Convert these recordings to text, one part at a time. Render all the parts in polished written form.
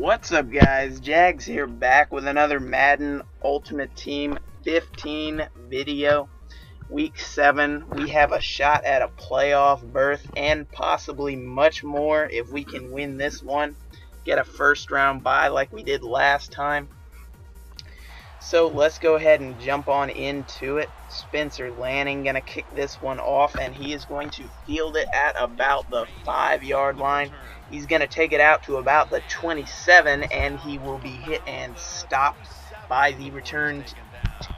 What's up, guys? Jags here, back with another Madden Ultimate Team 15 video. Week 7, we have a shot at a playoff berth and possibly much more if we can win this one. Get a first round bye like we did last time. So let's go ahead and jump on into it. Spencer Lanning gonna kick this one off, and he is going to field it at about the 5-yard line. He's gonna take it out to about the 27, and he will be hit and stopped by the return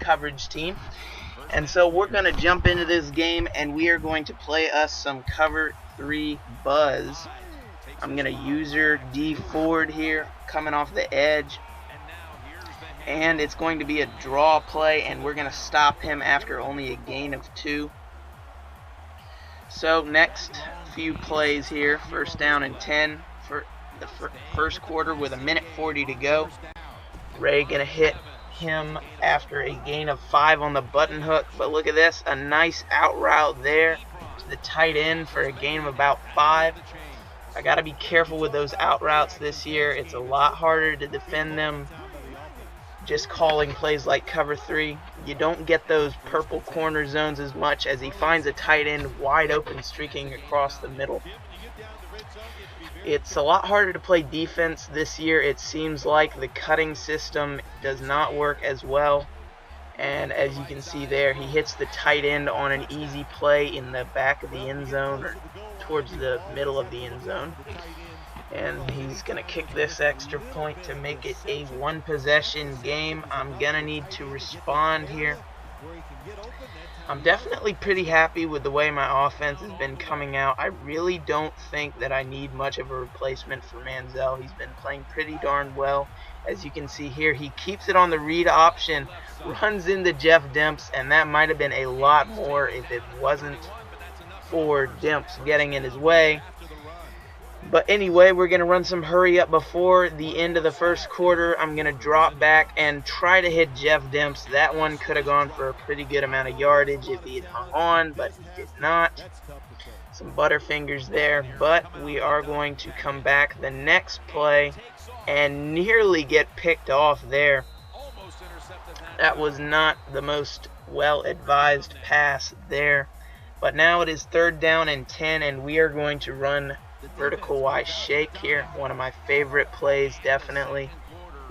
coverage team. And so we're gonna jump into this game, and we are going to play us some cover 3 buzz. I'm gonna user D Ford here, coming off the edge. And it's going to be a draw play, and we're going to stop him after only a gain of 2. So next few plays here, first down and 10 for the first quarter with 1:40 to go. Ray going to hit him after a gain of 5 on the button hook, but look at this, a nice out route there to the tight end for a gain of about 5. I got to be careful with those out routes this year. It's a lot harder to defend them just calling plays like cover 3. You don't get those purple corner zones as much, as he finds a tight end wide open streaking across the middle. It's a lot harder to play defense this year. It seems like the cutting system does not work as well, and as you can see there, he hits the tight end on an easy play in the back of the end zone or towards the middle of the end zone. And he's going to kick this extra point to make it a 1-possession game. I'm going to need to respond here. I'm definitely pretty happy with the way my offense has been coming out. I really don't think that I need much of a replacement for Manziel. He's been playing pretty darn well. As you can see here, he keeps it on the read option, runs into Jeff Demps, and that might have been a lot more if it wasn't for Demps getting in his way. But anyway, we're going to run some hurry up before the end of the first quarter. I'm going to drop back and try to hit Jeff Demps. That one could have gone for a pretty good amount of yardage if he had hung on, but he did not. Some butterfingers there, but we are going to come back the next play and nearly get picked off there. That was not the most well-advised pass there. But now it is 3rd down and 10, and we are going to run vertical Y shake here. One of my favorite plays, definitely.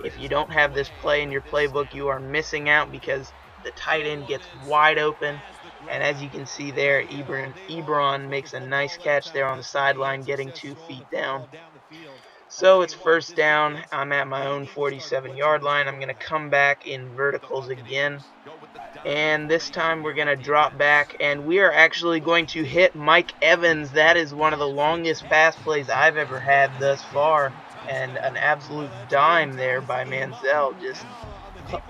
If you don't have this play in your playbook, you are missing out because the tight end gets wide open. And as you can see there, Ebron makes a nice catch there on the sideline, getting 2 feet down. So it's 1st down. I'm at my own 47-yard line. I'm going to come back in verticals again. And this time we're going to drop back, and we are actually going to hit Mike Evans. That is one of the longest pass plays I've ever had thus far, and an absolute dime there by Manziel. Just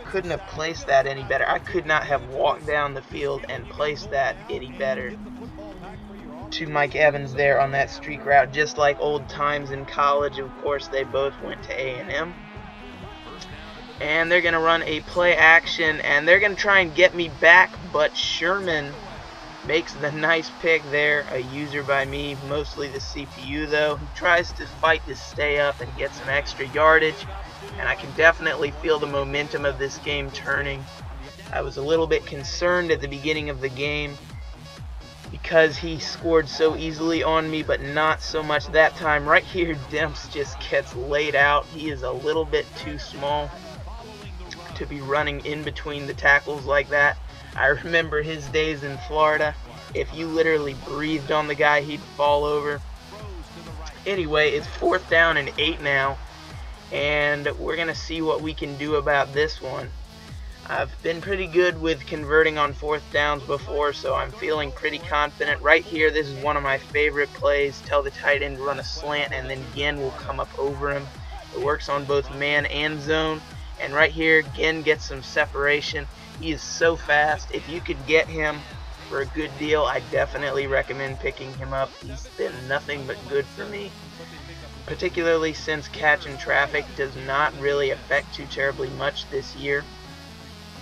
couldn't have placed that any better. I could not have walked down the field and placed that any better to Mike Evans there on that streak route, just like old times in college. Of course, they both went to A&M. And they're going to run a play action, and they're going to try and get me back, but Sherman makes the nice pick there. A user by me, mostly the CPU though. He tries to fight to stay up and get some extra yardage, and I can definitely feel the momentum of this game turning. I was a little bit concerned at the beginning of the game because he scored so easily on me, but not so much that time. Right here, Demps just gets laid out. He is a little bit too small to be running in between the tackles like that. I remember his days in Florida. If you literally breathed on the guy, he'd fall over. Anyway, it's 4th down and 8 now, and we're going to see what we can do about this one. I've been pretty good with converting on 4th downs before, so I'm feeling pretty confident. Right here, this is one of my favorite plays. Tell the tight end to run a slant, and then Ginn will come up over him. It works on both man and zone. And right here, Ginn gets some separation. He is so fast. If you could get him for a good deal, I definitely recommend picking him up. He's been nothing but good for me, particularly since catching traffic does not really affect too terribly much this year.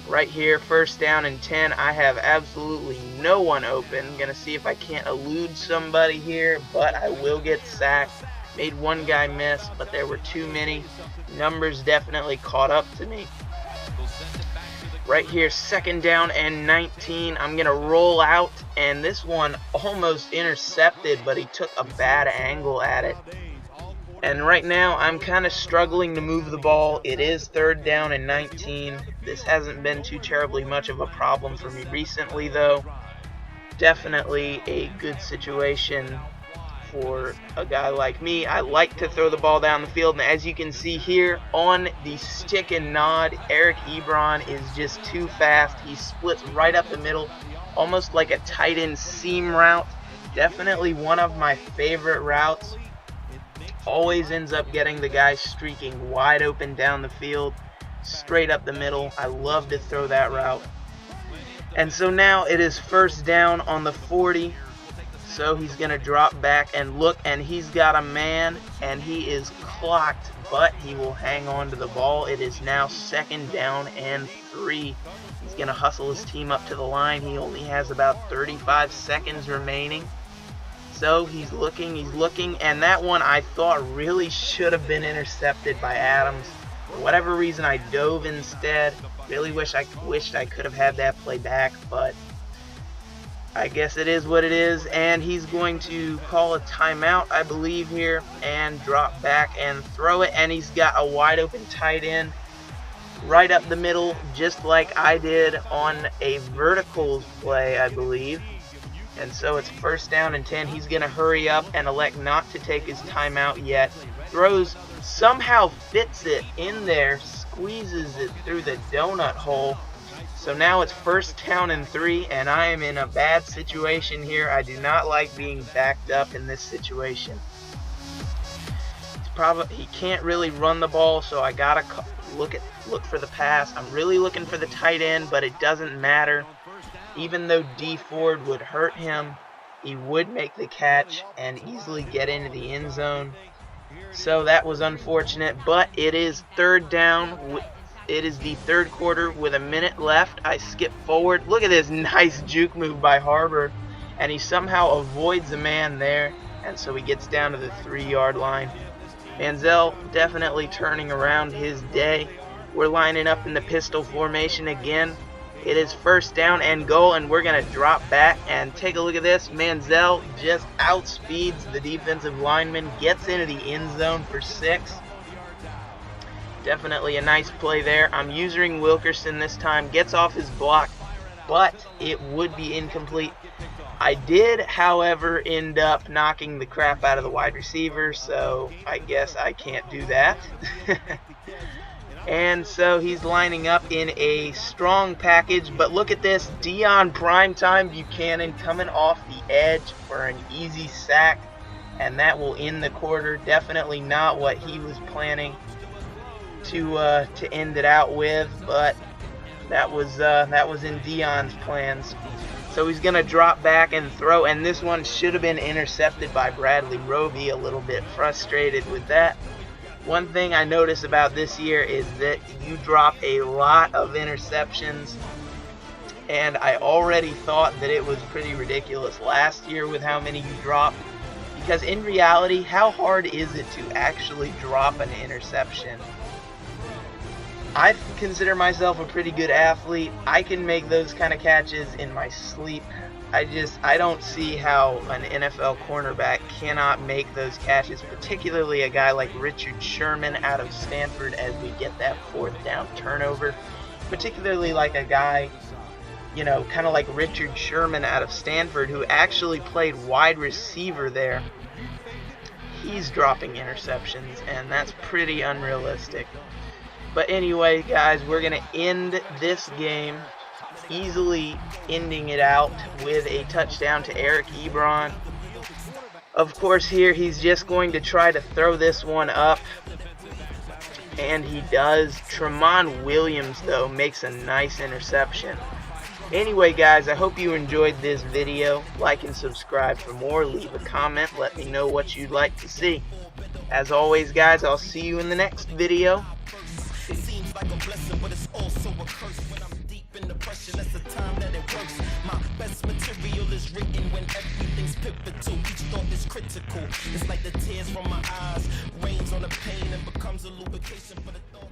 Right here, 1st down and 10. I have absolutely no one open. I'm going to see if I can't elude somebody here, but I will get sacked. Made one guy miss, but there were too many. Numbers definitely caught up to me. Right here, 2nd down and 19. I'm going to roll out, and this one almost intercepted, but he took a bad angle at it. And right now, I'm kind of struggling to move the ball. It is 3rd down and 19. This hasn't been too terribly much of a problem for me recently, though. Definitely a good situation for a guy like me. I like to throw the ball down the field, and as you can see here on the stick and nod, Eric Ebron is just too fast. He splits right up the middle, almost like a tight end seam route. Definitely one of my favorite routes. Always ends up getting the guy streaking wide open down the field, straight up the middle. I love to throw that route. And so now it is 1st down on the 40. So he's going to drop back and look, and he's got a man, and he is clocked, but he will hang on to the ball. It is now 2nd down and 3. He's going to hustle his team up to the line. He only has about 35 seconds remaining. So he's looking, and that one I thought really should have been intercepted by Adams. For whatever reason, I dove instead. Really wished I could have had that play back, but I guess it is what it is. And he's going to call a timeout, I believe, here, and drop back and throw it. And he's got a wide open tight end right up the middle, just like I did on a verticals play, I believe. And so it's 1st down and 10. He's going to hurry up and elect not to take his timeout yet. Throws, somehow fits it in there, squeezes it through the donut hole. So now it's 1st down and 3, and I am in a bad situation here. I do not like being backed up in this situation. He can't really run the ball, so I gotta look for the pass. I'm really looking for the tight end, but it doesn't matter. Even though D Ford would hurt him, he would make the catch and easily get into the end zone. So that was unfortunate, but it is 3rd down. It is the 3rd quarter with a minute left. I skip forward. Look at this nice juke move by Harbor, and he somehow avoids a man there, and so he gets down to the 3-yard line. Manziel definitely turning around his day. We're lining up in the pistol formation again. It is 1st down and goal, and we're going to drop back and take a look at this. Manziel just outspeeds the defensive lineman, gets into the end zone for 6. Definitely a nice play there. I'm using Wilkerson this time, gets off his block, but it would be incomplete. I did, however, end up knocking the crap out of the wide receiver, so I guess I can't do that. And so he's lining up in a strong package, but look at this, Dion Primetime Buchanan coming off the edge for an easy sack, and that will end the quarter. Definitely not what he was planning to end it out with, but that was in Dion's plans. So he's going to drop back and throw, and this one should have been intercepted by Bradley Roby. A little bit frustrated with that. One thing I notice about this year is that you drop a lot of interceptions, and I already thought that it was pretty ridiculous last year with how many you dropped, because in reality, how hard is it to actually drop an interception? I consider myself a pretty good athlete. I can make those kind of catches in my sleep. I don't see how an NFL cornerback cannot make those catches, particularly a guy like Richard Sherman out of Stanford as we get that 4th down turnover. Particularly like a guy, you know, kind of like Richard Sherman out of Stanford, who actually played wide receiver there. He's dropping interceptions, and that's pretty unrealistic. But anyway, guys, we're going to end this game, easily ending it out with a touchdown to Eric Ebron. Of course, here he's just going to try to throw this one up, and he does. Tremont Williams, though, makes a nice interception. Anyway, guys, I hope you enjoyed this video. Like and subscribe for more. Leave a comment. Let me know what you'd like to see. As always, guys, I'll see you in the next video. It seems like a blessing, but it's also a curse when I'm deep in depression. That's the time that it works. My best material is written when everything's pivotal. Each thought is critical. It's like the tears from my eyes rains on the pain and becomes a lubrication for the thought.